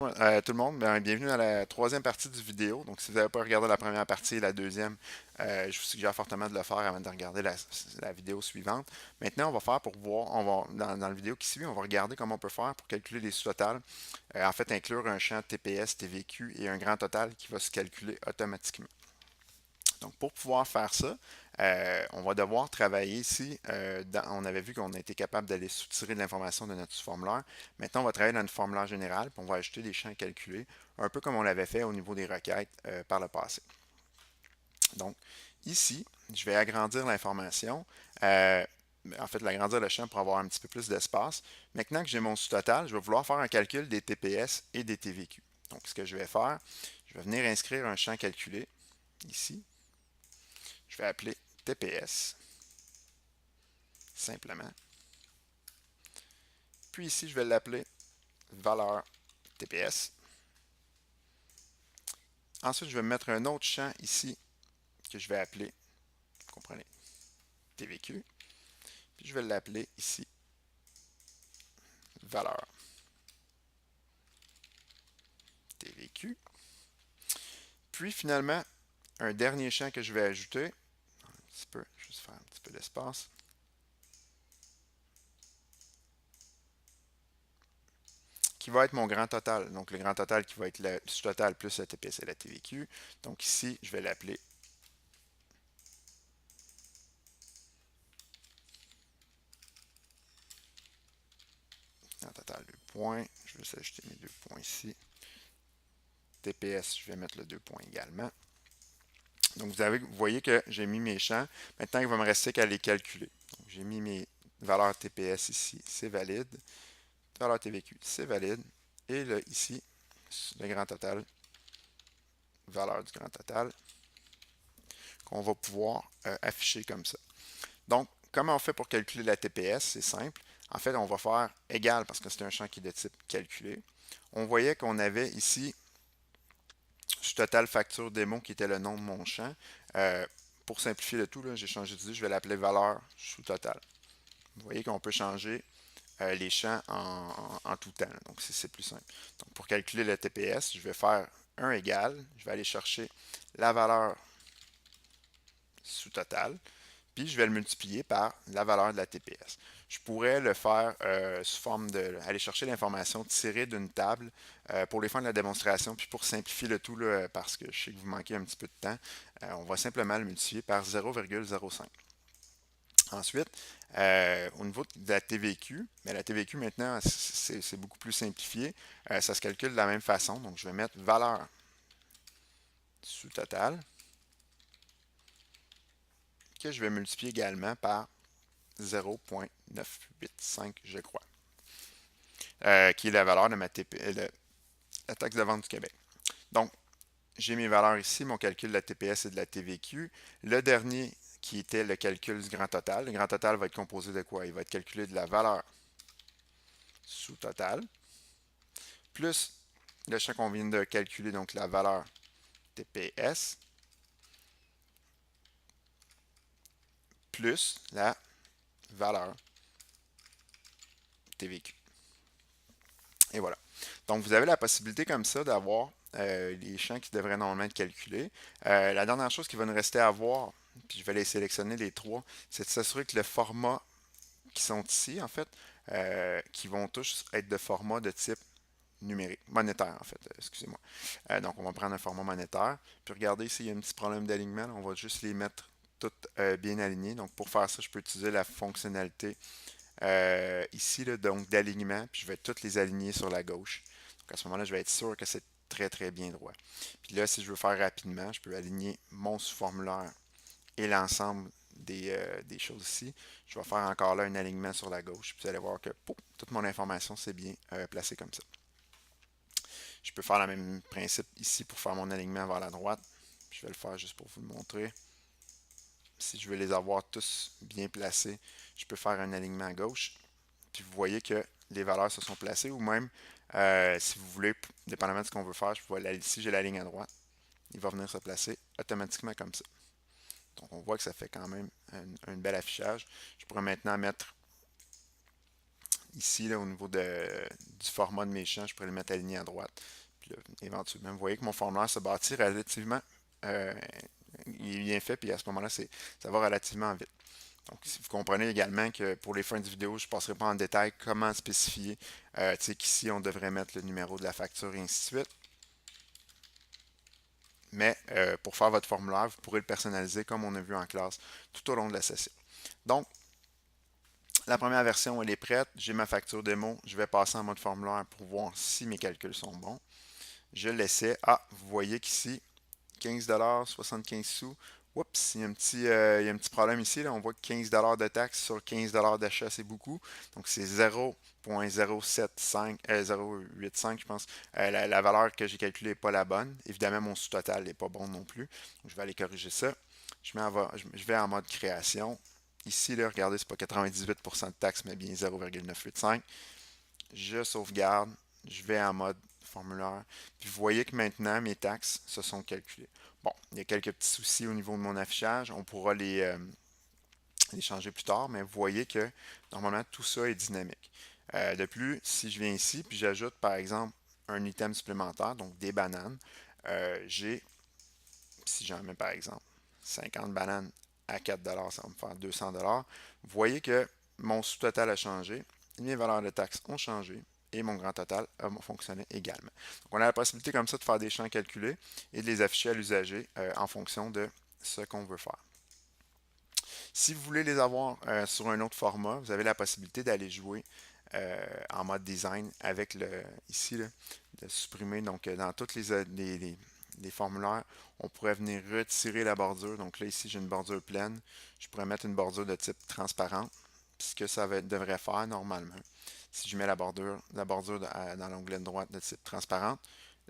Tout le monde, bienvenue à la troisième partie du vidéo. Donc, si vous n'avez pas regardé la première partie et la deuxième, je vous suggère fortement de le faire avant de regarder la vidéo suivante. Maintenant, on va faire pour voir, dans la vidéo qui suit, on va regarder comment on peut faire pour calculer les sous-totals. En fait, inclure un champ TPS, TVQ et un grand total qui va se calculer automatiquement. Donc, pour pouvoir faire ça, on va devoir travailler ici. On avait vu qu'on a été capable d'aller soutirer de l'information de notre formulaire. Maintenant, on va travailler dans notre formulaire général, puis on va ajouter des champs calculés, un peu comme on l'avait fait au niveau des requêtes par le passé. Donc, ici, je vais agrandir l'information. En fait, l'agrandir le champ pour avoir un petit peu plus d'espace. Maintenant que j'ai mon sous-total, je vais vouloir faire un calcul des TPS et des TVQ. Donc, ce que je vais faire, je vais venir inscrire un champ calculé ici. Je vais appeler TPS, simplement. Puis ici, je vais l'appeler valeur TPS. Ensuite, je vais mettre un autre champ ici que je vais appeler, vous comprenez, TVQ. Puis je vais l'appeler ici valeur TVQ. Puis finalement, un dernier champ que je vais ajouter, un petit peu, juste faire un petit peu d'espace, qui va être mon grand total. Donc le grand total qui va être le sous-total plus la TPS et la TVQ. Donc ici, je vais l'appeler grand total 2 points. Je vais juste ajouter mes 2 points ici. TPS, je vais mettre le 2 points également. Donc, vous voyez que j'ai mis mes champs. Maintenant, il va me rester qu'à les calculer. J'ai mis mes valeurs TPS ici, c'est valide. Valeur TVQ, c'est valide. Et là, ici, le grand total, valeur du grand total, qu'on va pouvoir afficher comme ça. Donc, comment on fait pour calculer la TPS? C'est simple. En fait, on va faire égal parce que c'est un champ qui est de type calculé. On voyait qu'on avait ici total facture démo qui était le nom de mon champ. Pour simplifier le tout, j'ai changé d'idée, je vais l'appeler valeur sous total. Vous voyez qu'on peut changer les champs en tout temps. Donc, c'est plus simple. Donc, pour calculer le TPS, je vais faire un égal. Je vais aller chercher la valeur sous total. Puis, je vais le multiplier par la valeur de la TPS. Je pourrais le faire sous forme de aller chercher l'information tirée d'une table pour les fins de la démonstration, puis pour simplifier le tout, là, parce que je sais que vous manquez un petit peu de temps, on va simplement le multiplier par 0,05. Ensuite, au niveau de la TVQ, mais la TVQ maintenant, c'est beaucoup plus simplifié. Ça se calcule de la même façon. Donc, je vais mettre valeur sous total, que je vais multiplier également par 0,985, je crois, qui est la valeur de ma la taxe de vente du Québec. Donc, j'ai mes valeurs ici, mon calcul de la TPS et de la TVQ. Le dernier, qui était le calcul du grand total. Le grand total va être composé de quoi? Il va être calculé de la valeur sous total, plus le champ qu'on vient de calculer, donc la valeur TPS, plus la valeur TVQ. Et voilà. Donc, vous avez la possibilité comme ça d'avoir les champs qui devraient normalement être calculés. La dernière chose qui va nous rester à voir, puis je vais les sélectionner les trois, c'est de s'assurer que le format qui sont ici, en fait, qui vont tous être de format de type numérique, monétaire en fait, excusez-moi. Donc on va prendre un format monétaire. Puis regardez ici, il y a un petit problème d'alignement. On va juste les mettre toutes bien alignées. Donc pour faire ça, je peux utiliser la fonctionnalité ici, là, donc d'alignement. Puis je vais toutes les aligner sur la gauche. Donc à ce moment-là, je vais être sûr que c'est très très bien droit. Puis là, si je veux faire rapidement, je peux aligner mon sous-formulaire et l'ensemble des choses ici. Je vais faire encore là un alignement sur la gauche. Puis vous allez voir que pouf, toute mon information c'est bien placée comme ça. Je peux faire le même principe ici pour faire mon alignement vers la droite. Je vais le faire juste pour vous le montrer. Si je veux les avoir tous bien placés, je peux faire un alignement à gauche. Puis vous voyez que les valeurs se sont placées ou même si vous voulez, dépendamment de ce qu'on veut faire, si j'ai la ligne à droite, il va venir se placer automatiquement comme ça. Donc on voit que ça fait quand même un bel affichage. Je pourrais maintenant mettre ici, là, au niveau du format de mes champs, je pourrais le mettre aligné à droite. Puis là, éventuellement, vous voyez que mon formulaire se bâtit relativement, euh, il est bien fait, puis à ce moment-là, ça va relativement vite. Donc, si vous comprenez également que pour les fins de vidéo, je ne passerai pas en détail comment spécifier, tu sais, qu'ici, on devrait mettre le numéro de la facture et ainsi de suite. Mais pour faire votre formulaire, vous pourrez le personnaliser comme on a vu en classe tout au long de la session. Donc, la première version, elle est prête. J'ai ma facture démo. Je vais passer en mode formulaire pour voir si mes calculs sont bons. Je l'essaie. Ah, vous voyez qu'ici, 15 75 sous. Oups, il y a un petit problème ici. Là. On voit que 15 de taxes sur 15 d'achat, c'est beaucoup. Donc, c'est 0,075, 0,85, je pense. La valeur que j'ai calculée n'est pas la bonne. Évidemment, mon sous-total n'est pas bon non plus. Donc, je vais aller corriger ça. Je vais en mode création. Ici, là, regardez, c'est pas 98% de taxes, mais bien 0,985. Je sauvegarde. Je vais en mode formulaire. Puis vous voyez que maintenant, mes taxes se sont calculées. Bon, il y a quelques petits soucis au niveau de mon affichage. On pourra les changer plus tard, mais vous voyez que normalement, tout ça est dynamique. De plus, si je viens ici, puis j'ajoute par exemple un item supplémentaire, donc des bananes, si j'en mets par exemple 50 bananes à 4 ça va me faire 200 Vous voyez que mon sous-total a changé, mes valeurs de taxes ont changé et mon grand total a fonctionné également. Donc, on a la possibilité comme ça de faire des champs calculés et de les afficher à l'usager en fonction de ce qu'on veut faire. Si vous voulez les avoir sur un autre format, vous avez la possibilité d'aller jouer en mode design avec ici, là, de supprimer. Donc, dans tous les formulaires, on pourrait venir retirer la bordure. Donc là, ici, j'ai une bordure pleine. Je pourrais mettre une bordure de type transparente, ce que devrait faire normalement. Si je mets la bordure dans l'onglet de droite de type transparente,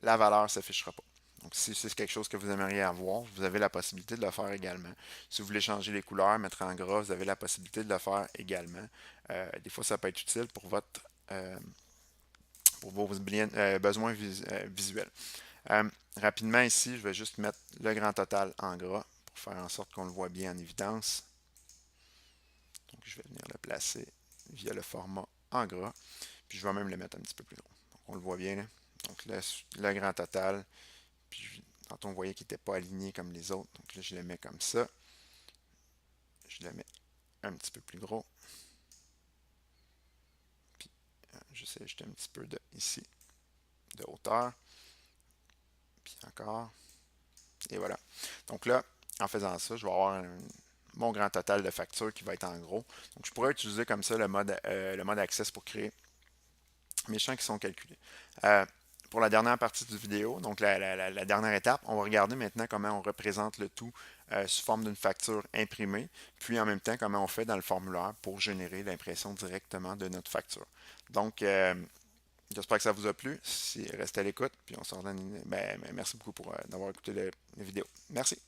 la valeur ne s'affichera pas. Donc, si c'est quelque chose que vous aimeriez avoir, vous avez la possibilité de le faire également. Si vous voulez changer les couleurs, mettre en gras, vous avez la possibilité de le faire également. Des fois, ça peut être utile pour vos besoins visuels. Rapidement ici, je vais juste mettre le grand total en gras pour faire en sorte qu'on le voit bien en évidence. Donc, je vais venir le placer via le format en gras. Puis, je vais même le mettre un petit peu plus gros. Donc, on le voit bien là. Donc, le grand total. Puis, tantôt, on voyait qu'il n'était pas aligné comme les autres. Donc, là, je le mets comme ça. Je le mets un petit peu plus gros. Puis, j'essaie d'ajouter un petit peu ici de hauteur. Puis encore. Et voilà. Donc là, en faisant ça, je vais avoir mon grand total de facture qui va être en gros. Donc, je pourrais utiliser comme ça le mode Access pour créer mes champs qui sont calculés. Pour la dernière partie de vidéo, donc la dernière étape, on va regarder maintenant comment on représente le tout sous forme d'une facture imprimée, puis en même temps comment on fait dans le formulaire pour générer l'impression directement de notre facture. Donc, j'espère que ça vous a plu. Restez à l'écoute, puis on se redonne. Merci beaucoup d'avoir écouté la vidéo. Merci.